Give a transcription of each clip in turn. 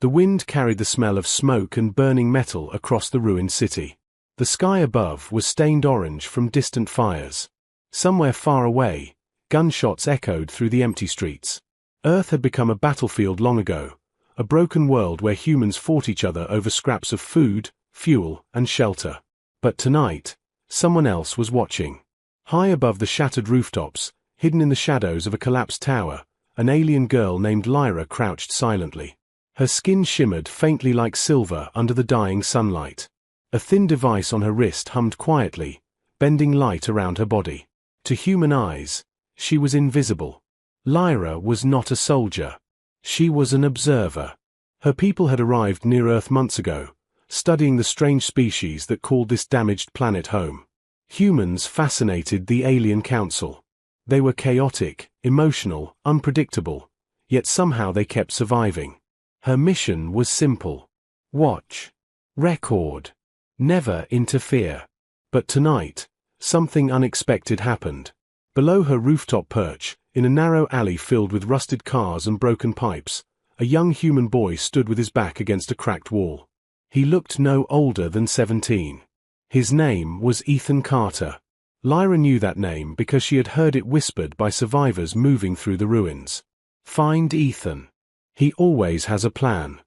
The wind carried the smell of smoke and burning metal across the ruined city. The sky above was stained orange from distant fires. Somewhere far away, gunshots echoed through the empty streets. Earth had become a battlefield long ago, a broken world where humans fought each other over scraps of food, fuel, and shelter. But tonight, someone else was watching. High above the shattered rooftops, hidden in the shadows of a collapsed tower, an alien girl named Lyra crouched silently. Her skin shimmered faintly like silver under the dying sunlight. A thin device on her wrist hummed quietly, bending light around her body. To human eyes, she was invisible. Lyra was not a soldier. She was an observer. Her people had arrived near Earth months ago, studying the strange species that called this damaged planet home. Humans fascinated the alien council. They were chaotic, emotional, unpredictable, yet somehow they kept surviving. Her mission was simple. Watch. Record. Never interfere. But tonight, something unexpected happened. Below her rooftop perch, in a narrow alley filled with rusted cars and broken pipes, a young human boy stood with his back against a cracked wall. He looked no older than 17. His name was Ethan Carter. Lyra knew that name because she had heard it whispered by survivors moving through the ruins. Find Ethan. He always has a plan.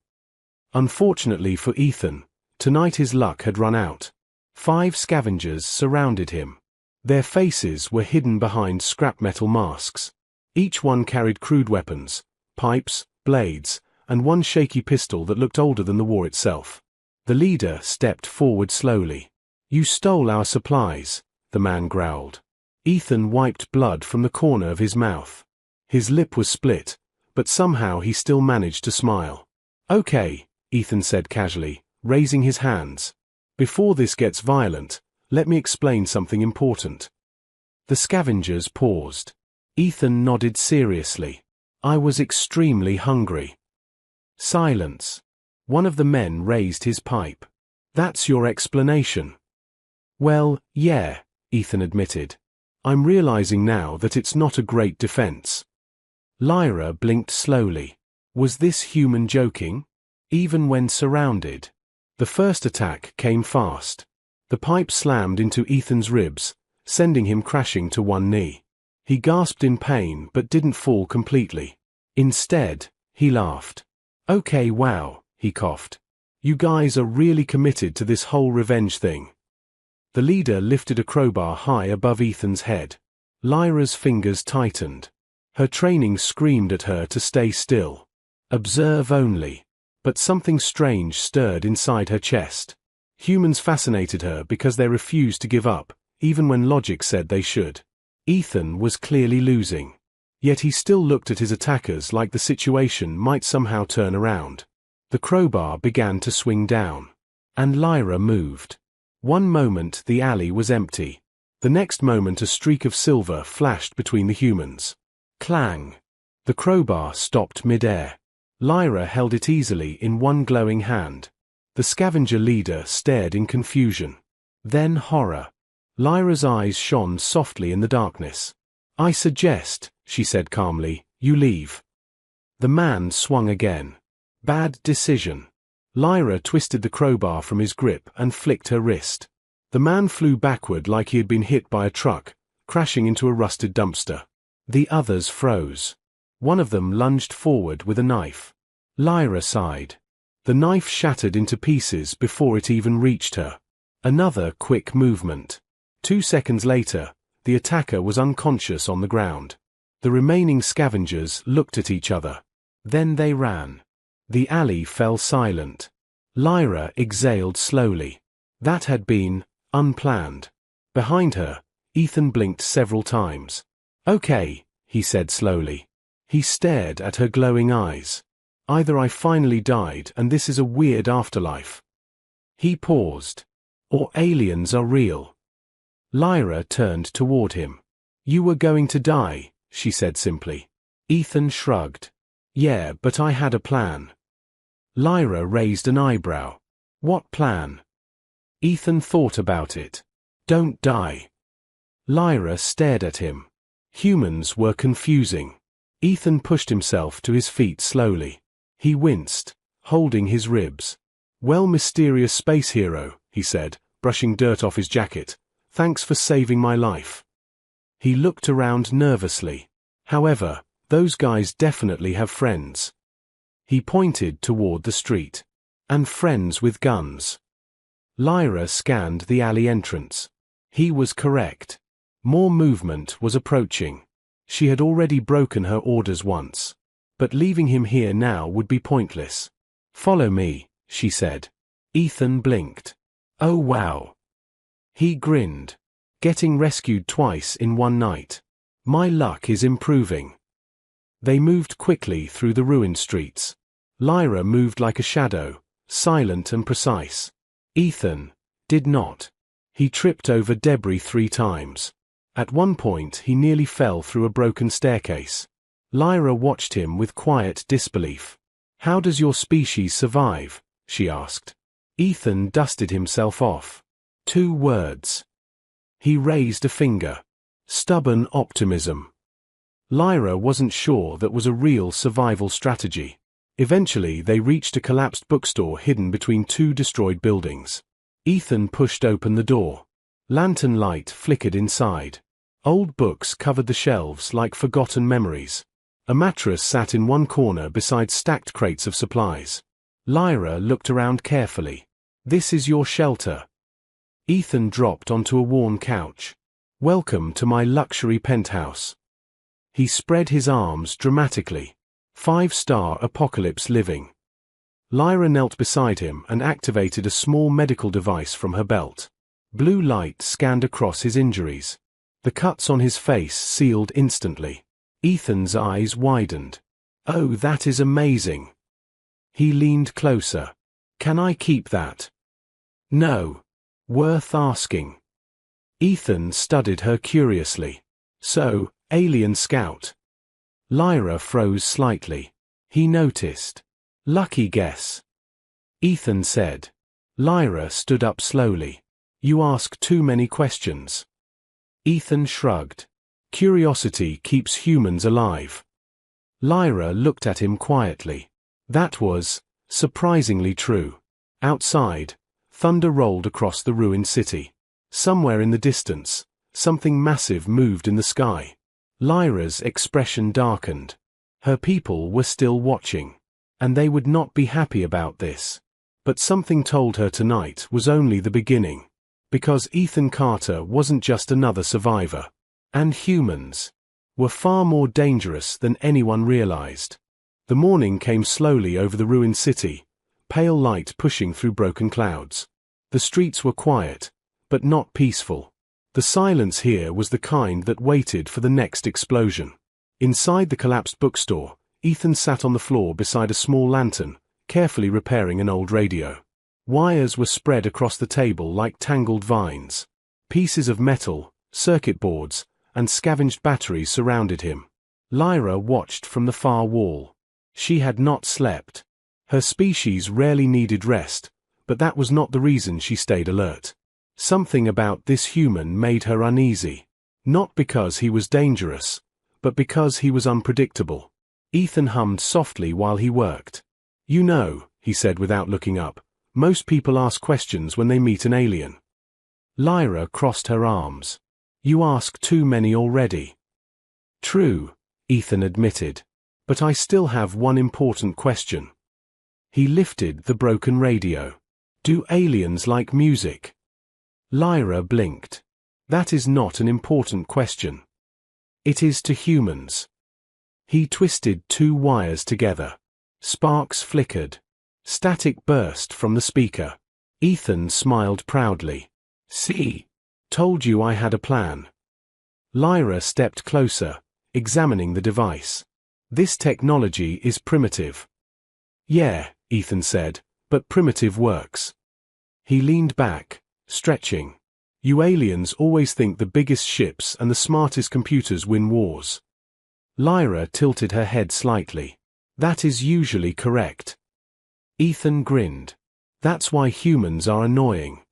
Unfortunately for Ethan, tonight his luck had run out. 5 scavengers surrounded him. Their faces were hidden behind scrap metal masks. Each one carried crude weapons, pipes, blades, and one shaky pistol that looked older than the war itself. The leader stepped forward slowly. "You stole our supplies," the man growled. Ethan wiped blood from the corner of his mouth. His lip was split, but somehow he still managed to smile. "Okay," Ethan said casually, raising his hands. "Before this gets violent, let me explain something important." The scavengers paused. Ethan nodded seriously. "I was extremely hungry." Silence. One of the men raised his pipe. "That's your explanation?" "Well, yeah," Ethan admitted. "I'm realizing now that it's not a great defense." Lyra blinked slowly. Was this human joking? Even when surrounded? The first attack came fast. The pipe slammed into Ethan's ribs, sending him crashing to one knee. He gasped in pain but didn't fall completely. Instead, he laughed. "Okay, wow," he coughed. "You guys are really committed to this whole revenge thing." The leader lifted a crowbar high above Ethan's head. Lyra's fingers tightened. Her training screamed at her to stay still. Observe only. But something strange stirred inside her chest. Humans fascinated her because they refused to give up, even when logic said they should. Ethan was clearly losing. Yet he still looked at his attackers like the situation might somehow turn around. The crowbar began to swing down. And Lyra moved. One moment the alley was empty. The next moment a streak of silver flashed between the humans. Clang. The crowbar stopped mid-air. Lyra held it easily in one glowing hand. The scavenger leader stared in confusion. Then horror. Lyra's eyes shone softly in the darkness. "I suggest," she said calmly, "you leave." The man swung again. Bad decision. Lyra twisted the crowbar from his grip and flicked her wrist. The man flew backward like he had been hit by a truck, crashing into a rusted dumpster. The others froze. One of them lunged forward with a knife. Lyra sighed. The knife shattered into pieces before it even reached her. Another quick movement. 2 seconds later, the attacker was unconscious on the ground. The remaining scavengers looked at each other. Then they ran. The alley fell silent. Lyra exhaled slowly. That had been unplanned. Behind her, Ethan blinked several times. "Okay," he said slowly. He stared at her glowing eyes. "Either I finally died and this is a weird afterlife." He paused. "Or aliens are real." Lyra turned toward him. "You were going to die," she said simply. Ethan shrugged. "Yeah, but I had a plan." Lyra raised an eyebrow. "What plan?" Ethan thought about it. "Don't die." Lyra stared at him. Humans were confusing. Ethan pushed himself to his feet slowly. He winced, holding his ribs. "Well, mysterious space hero," he said, brushing dirt off his jacket. "Thanks for saving my life." He looked around nervously. However, those guys definitely have friends. He pointed toward the street. "And friends with guns." Lyra scanned the alley entrance. He was correct. More movement was approaching. She had already broken her orders once. But leaving him here now would be pointless. "Follow me," she said. Ethan blinked. "Oh wow." He grinned. "Getting rescued twice in one night. My luck is improving." They moved quickly through the ruined streets. Lyra moved like a shadow, silent and precise. Ethan did not. He tripped over debris 3 times. At one point he nearly fell through a broken staircase. Lyra watched him with quiet disbelief. "How does your species survive?" she asked. Ethan dusted himself off. 2 words. He raised a finger. Stubborn optimism. Lyra wasn't sure that was a real survival strategy. Eventually they reached a collapsed bookstore hidden between 2 destroyed buildings. Ethan pushed open the door. Lantern light flickered inside. Old books covered the shelves like forgotten memories. A mattress sat in one corner beside stacked crates of supplies. Lyra looked around carefully. "This is your shelter." Ethan dropped onto a worn couch. "Welcome to my luxury penthouse." He spread his arms dramatically. 5-star apocalypse living. Lyra knelt beside him and activated a small medical device from her belt. Blue light scanned across his injuries. The cuts on his face sealed instantly. Ethan's eyes widened. "Oh, that is amazing." He leaned closer. "Can I keep that?" "No." "Worth asking." Ethan studied her curiously. "So, alien scout?" Lyra froze slightly. He noticed. "Lucky guess." Ethan said. Lyra stood up slowly. "You ask too many questions." Ethan shrugged. "Curiosity keeps humans alive." Lyra looked at him quietly. That was surprisingly true. Outside, thunder rolled across the ruined city. Somewhere in the distance, something massive moved in the sky. Lyra's expression darkened. Her people were still watching. And they would not be happy about this. But something told her tonight was only the beginning. Because Ethan Carter wasn't just another survivor. And humans were far more dangerous than anyone realized. The morning came slowly over the ruined city, pale light pushing through broken clouds. The streets were quiet, but not peaceful. The silence here was the kind that waited for the next explosion. Inside the collapsed bookstore, Ethan sat on the floor beside a small lantern, carefully repairing an old radio. Wires were spread across the table like tangled vines. Pieces of metal, circuit boards, and scavenged batteries surrounded him. Lyra watched from the far wall. She had not slept. Her species rarely needed rest, but that was not the reason she stayed alert. Something about this human made her uneasy. Not because he was dangerous, but because he was unpredictable. Ethan hummed softly while he worked. "You know," he said without looking up, "most people ask questions when they meet an alien." Lyra crossed her arms. "You ask too many already." "True," Ethan admitted. "But I still have one important question." He lifted the broken radio. "Do aliens like music?" Lyra blinked. "That is not an important question." "It is to humans." He twisted 2 wires together. Sparks flickered. Static burst from the speaker. Ethan smiled proudly. "See? Told you I had a plan." Lyra stepped closer, examining the device. "This technology is primitive." "Yeah," Ethan said, "but primitive works." He leaned back, stretching. "You aliens always think the biggest ships and the smartest computers win wars." Lyra tilted her head slightly. "That is usually correct." Ethan grinned. "That's why humans are annoying."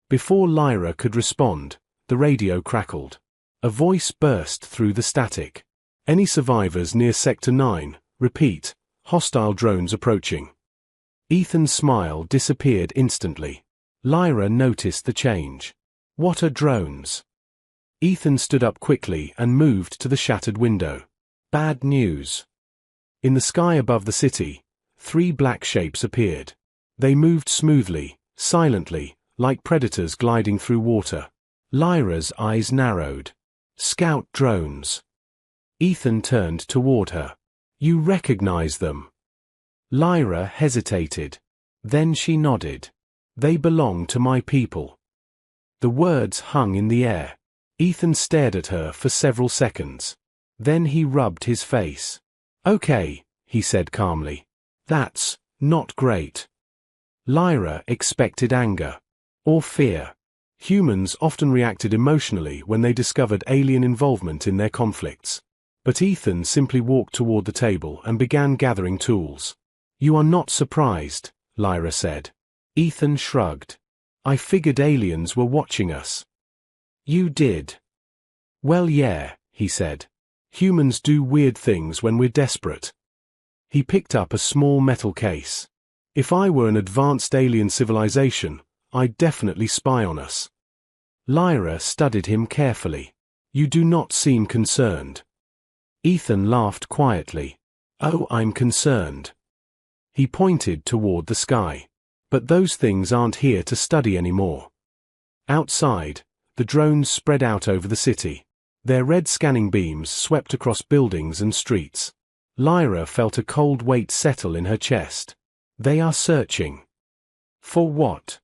Before Lyra could respond, the radio crackled. A voice burst through the static. "Any survivors near Sector 9? Repeat, hostile drones approaching." Ethan's smile disappeared instantly. Lyra noticed the change. What are drones? Ethan stood up quickly and moved to the shattered window. Bad news. In the sky above the city, 3 black shapes appeared. They moved smoothly, silently, like predators gliding through water. Lyra's eyes narrowed. Scout drones. Ethan turned toward her. You recognize them? Lyra hesitated. Then she nodded. They belong to my people. The words hung in the air. Ethan stared at her for several seconds. Then he rubbed his face. Okay, he said calmly. That's not great. Lyra expected anger. Or fear. Humans often reacted emotionally when they discovered alien involvement in their conflicts. But Ethan simply walked toward the table and began gathering tools. You are not surprised, Lyra said. Ethan shrugged. I figured aliens were watching us. You did. Well, yeah, he said. Humans do weird things when we're desperate. He picked up a small metal case. If I were an advanced alien civilization, I'd definitely spy on us. Lyra studied him carefully. You do not seem concerned. Ethan laughed quietly. Oh, I'm concerned. He pointed toward the sky. But those things aren't here to study anymore. Outside, the drones spread out over the city. Their red scanning beams swept across buildings and streets. Lyra felt a cold weight settle in her chest. They are searching. For what?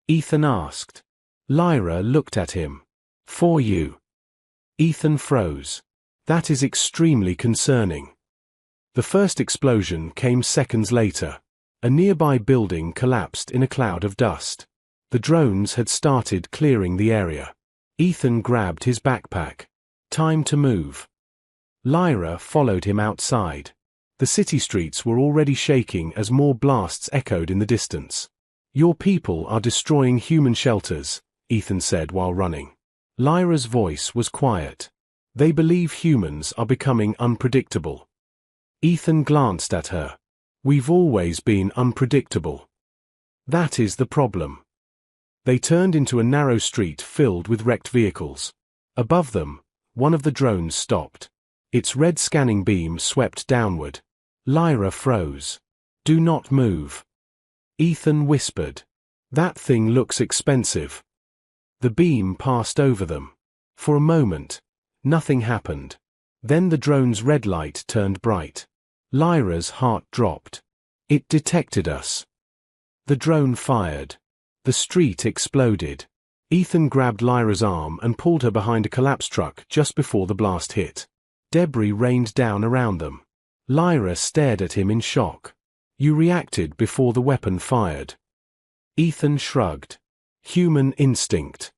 Ethan asked. Lyra looked at him. For you. Ethan froze. That is extremely concerning. The first explosion came seconds later. A nearby building collapsed in a cloud of dust. The drones had started clearing the area. Ethan grabbed his backpack. Time to move. Lyra followed him outside. The city streets were already shaking as more blasts echoed in the distance. Your people are destroying human shelters, Ethan said while running. Lyra's voice was quiet. They believe humans are becoming unpredictable. Ethan glanced at her. We've always been unpredictable. That is the problem. They turned into a narrow street filled with wrecked vehicles. Above them, one of the drones stopped. Its red scanning beam swept downward. Lyra froze. Do not move. Ethan whispered. That thing looks expensive. The beam passed over them. For a moment, nothing happened. Then the drone's red light turned bright. Lyra's heart dropped. It detected us. The drone fired. The street exploded. Ethan grabbed Lyra's arm and pulled her behind a collapsed truck just before the blast hit. Debris rained down around them. Lyra stared at him in shock. You reacted before the weapon fired. Ethan shrugged. Human instinct.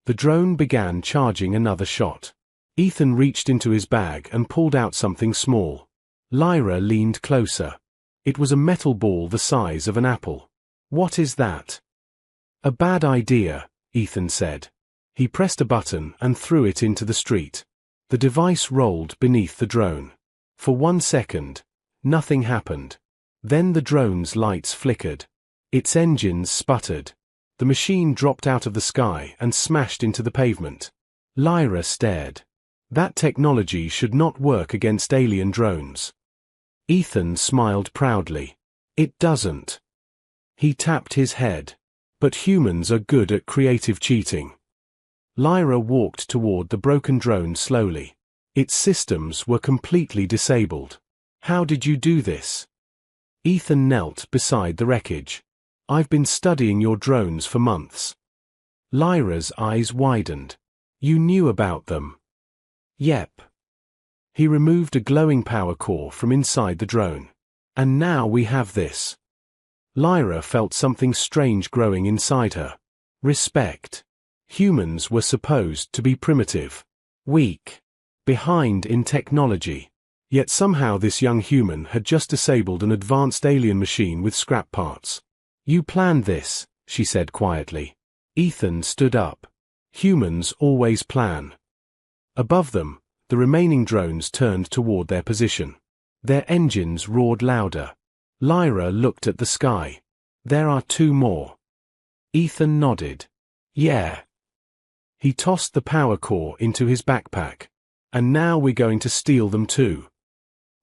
The drone began charging another shot. Ethan reached into his bag and pulled out something small. Lyra leaned closer. It was a metal ball the size of an apple. What is that? A bad idea, Ethan said. He pressed a button and threw it into the street. The device rolled beneath the drone. For 1 second, nothing happened. Then the drone's lights flickered. Its engines sputtered. The machine dropped out of the sky and smashed into the pavement. Lyra stared. That technology should not work against alien drones. Ethan smiled proudly. It doesn't. He tapped his head. But humans are good at creative cheating. Lyra walked toward the broken drone slowly. Its systems were completely disabled. How did you do this? Ethan knelt beside the wreckage. I've been studying your drones for months. Lyra's eyes widened. You knew about them. Yep. He removed a glowing power core from inside the drone. And now we have this. Lyra felt something strange growing inside her. Respect. Humans were supposed to be primitive, weak, behind in technology. Yet somehow this young human had just disabled an advanced alien machine with scrap parts. You planned this, she said quietly. Ethan stood up. Humans always plan. Above them, the remaining drones turned toward their position. Their engines roared louder. Lyra looked at the sky. There are 2 more. Ethan nodded. Yeah. He tossed the power core into his backpack. And now we're going to steal them too.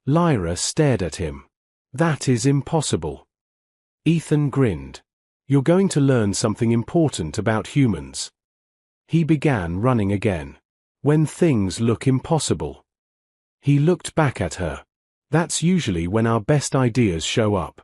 Lyra stared at him. That is impossible. Ethan grinned. You're going to learn something important about humans. He began running again. When things look impossible. He looked back at her. That's usually when our best ideas show up.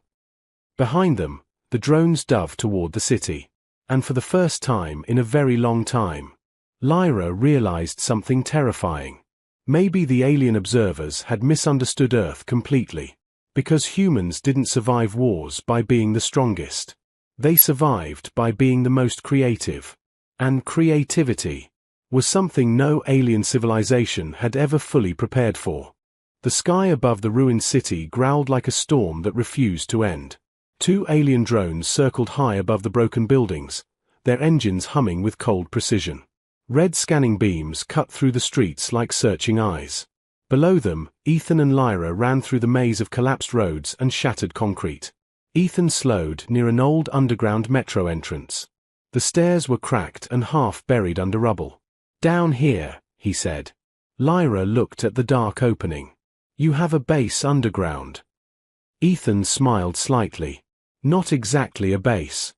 Behind them, the drones dove toward the city. And for the first time in a very long time, Lyra realized something terrifying. Maybe the alien observers had misunderstood Earth completely. Because humans didn't survive wars by being the strongest. They survived by being the most creative. And creativity was something no alien civilization had ever fully prepared for. The sky above the ruined city growled like a storm that refused to end. 2 alien drones circled high above the broken buildings, their engines humming with cold precision. Red scanning beams cut through the streets like searching eyes. Below them, Ethan and Lyra ran through the maze of collapsed roads and shattered concrete. Ethan slowed near an old underground metro entrance. The stairs were cracked and half buried under rubble. Down here, he said. Lyra looked at the dark opening. You have a base underground. Ethan smiled slightly. Not exactly a base.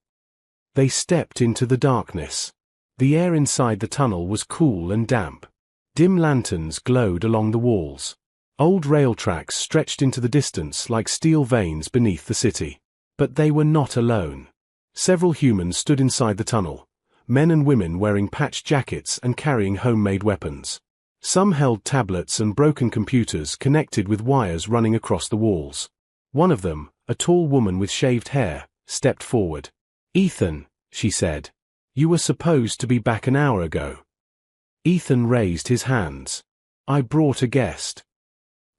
They stepped into the darkness. The air inside the tunnel was cool and damp. Dim lanterns glowed along the walls. Old rail tracks stretched into the distance like steel veins beneath the city. But they were not alone. Several humans stood inside the tunnel, men and women wearing patched jackets and carrying homemade weapons. Some held tablets and broken computers connected with wires running across the walls. One of them, a tall woman with shaved hair, stepped forward. Ethan, she said. You were supposed to be back an hour ago. Ethan raised his hands. I brought a guest.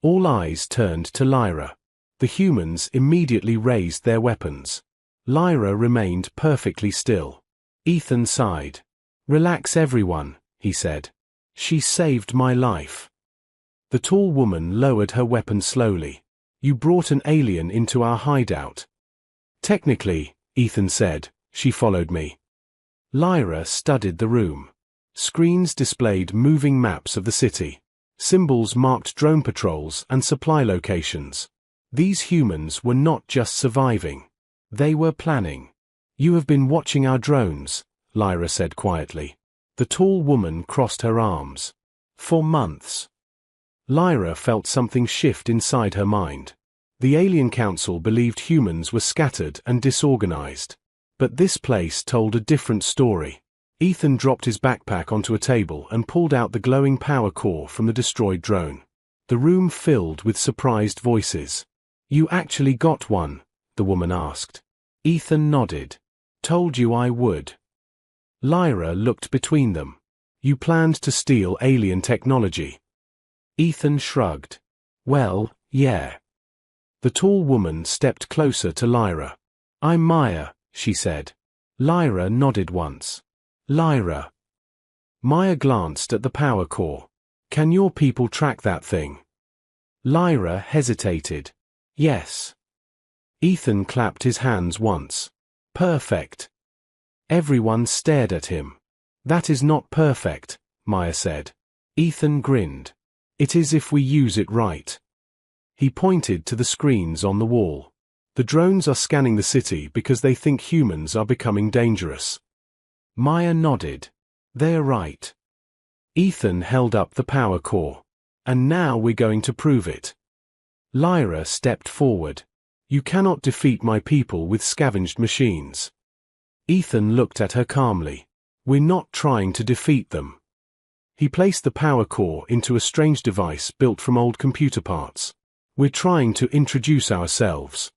All eyes turned to Lyra. The humans immediately raised their weapons. Lyra remained perfectly still. Ethan sighed. Relax everyone, he said. She saved my life. The tall woman lowered her weapon slowly. You brought an alien into our hideout. Technically, Ethan said, she followed me. Lyra studied the room. Screens displayed moving maps of the city. Symbols marked drone patrols and supply locations. These humans were not just surviving. They were planning. You have been watching our drones, Lyra said quietly. The tall woman crossed her arms. For months. Lyra felt something shift inside her mind. The Alien Council believed humans were scattered and disorganized. But this place told a different story. Ethan dropped his backpack onto a table and pulled out the glowing power core from the destroyed drone. The room filled with surprised voices. You actually got one? The woman asked. Ethan nodded. Told you I would. Lyra looked between them. You planned to steal alien technology. Ethan shrugged. Well, yeah. The tall woman stepped closer to Lyra. I'm Maya, she said. Lyra nodded once. Lyra. Maya glanced at the power core. Can your people track that thing? Lyra hesitated. Yes. Ethan clapped his hands once. Perfect. Everyone stared at him. That is not perfect, Maya said. Ethan grinned. It is if we use it right. He pointed to the screens on the wall. The drones are scanning the city because they think humans are becoming dangerous. Maya nodded. They're right. Ethan held up the power core. And now we're going to prove it. Lyra stepped forward. You cannot defeat my people with scavenged machines. Ethan looked at her calmly. We're not trying to defeat them. He placed the power core into a strange device built from old computer parts. We're trying to introduce ourselves.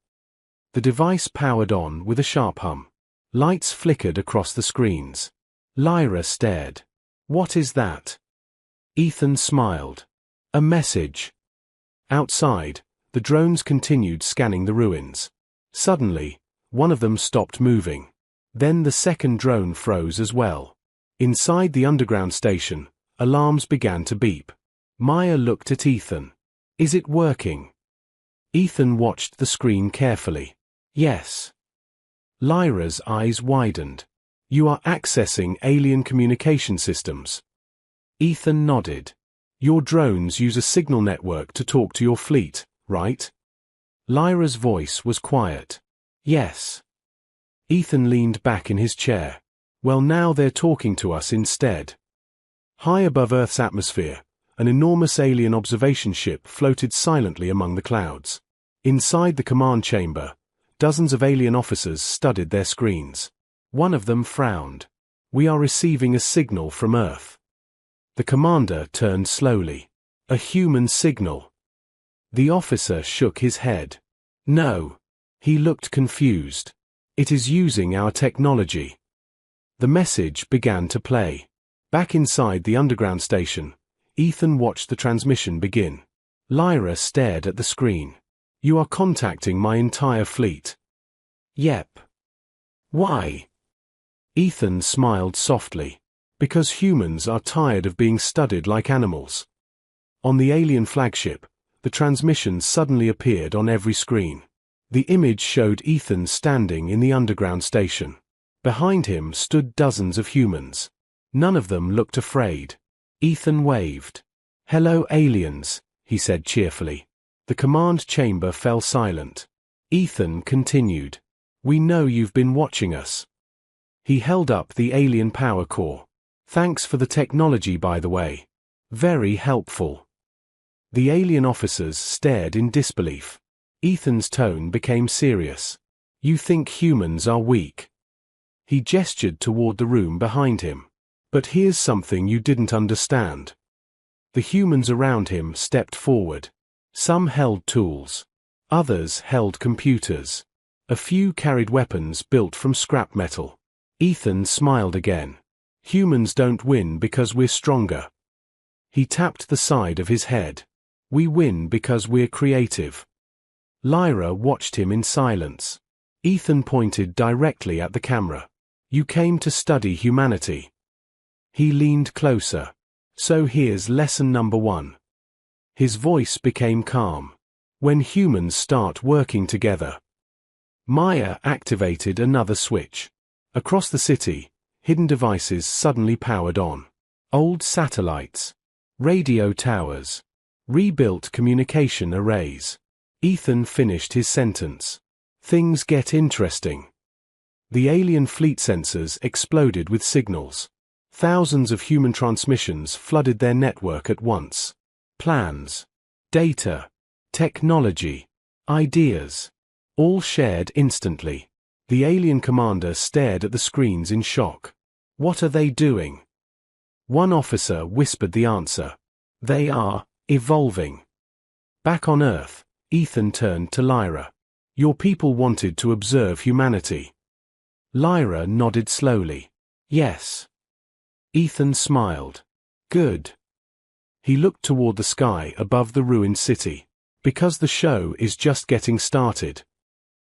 The device powered on with a sharp hum. Lights flickered across the screens. Lyra stared. What is that? Ethan smiled. A message. Outside, the drones continued scanning the ruins. Suddenly, one of them stopped moving. Then the second drone froze as well. Inside the underground station, alarms began to beep. Maya looked at Ethan. Is it working? Ethan watched the screen carefully. Yes. Lyra's eyes widened. You are accessing alien communication systems. Ethan nodded. Your drones use a signal network to talk to your fleet, right? Lyra's voice was quiet. Yes. Ethan leaned back in his chair. Well, now they're talking to us instead. High above Earth's atmosphere, an enormous alien observation ship floated silently among the clouds. Inside the command chamber, dozens of alien officers studied their screens. One of them frowned. We are receiving a signal from Earth. The commander turned slowly. A human signal. The officer shook his head. No. He looked confused. It is using our technology. The message began to play. Back inside the underground station, Ethan watched the transmission begin. Lyra stared at the screen. You are contacting my entire fleet. Yep. Why? Ethan smiled softly. Because humans are tired of being studied like animals. On the alien flagship, the transmission suddenly appeared on every screen. The image showed Ethan standing in the underground station. Behind him stood dozens of humans. None of them looked afraid. Ethan waved. Hello, aliens, he said cheerfully. The command chamber fell silent. Ethan continued. We know you've been watching us. He held up the alien power core. Thanks for the technology, by the way. Very helpful. The alien officers stared in disbelief. Ethan's tone became serious. You think humans are weak. He gestured toward the room behind him. But here's something you didn't understand. The humans around him stepped forward. Some held tools. Others held computers. A few carried weapons built from scrap metal. Ethan smiled again. Humans don't win because we're stronger. He tapped the side of his head. We win because we're creative. Lyra watched him in silence. Ethan pointed directly at the camera. You came to study humanity. He leaned closer. So here's lesson number 1. His voice became calm. When humans start working together. Maya activated another switch. Across the city, hidden devices suddenly powered on. Old satellites. Radio towers. Rebuilt communication arrays. Ethan finished his sentence. Things get interesting. The alien fleet sensors exploded with signals. Thousands of human transmissions flooded their network at once. Plans. Data. Technology. Ideas. All shared instantly. The alien commander stared at the screens in shock. What are they doing? One officer whispered the answer. They are evolving. Back on Earth, Ethan turned to Lyra. Your people wanted to observe humanity. Lyra nodded slowly. Yes. Ethan smiled. Good. He looked toward the sky above the ruined city. Because the show is just getting started.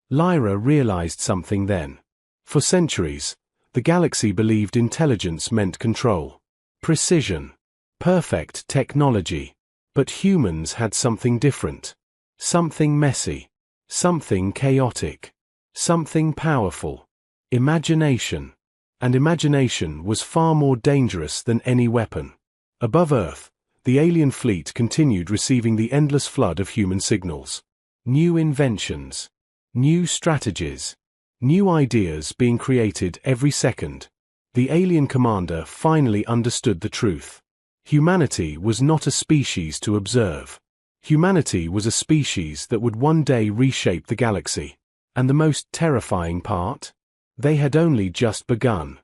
Lyra realized something then. For centuries, the galaxy believed intelligence meant control. Precision. Perfect technology. But humans had something different. Something messy. Something chaotic. Something powerful. Imagination. And imagination was far more dangerous than any weapon. Above Earth, the alien fleet continued receiving the endless flood of human signals. New inventions. New strategies. New ideas being created every second. The alien commander finally understood the truth. Humanity was not a species to observe. Humanity was a species that would one day reshape the galaxy. And the most terrifying part? They had only just begun.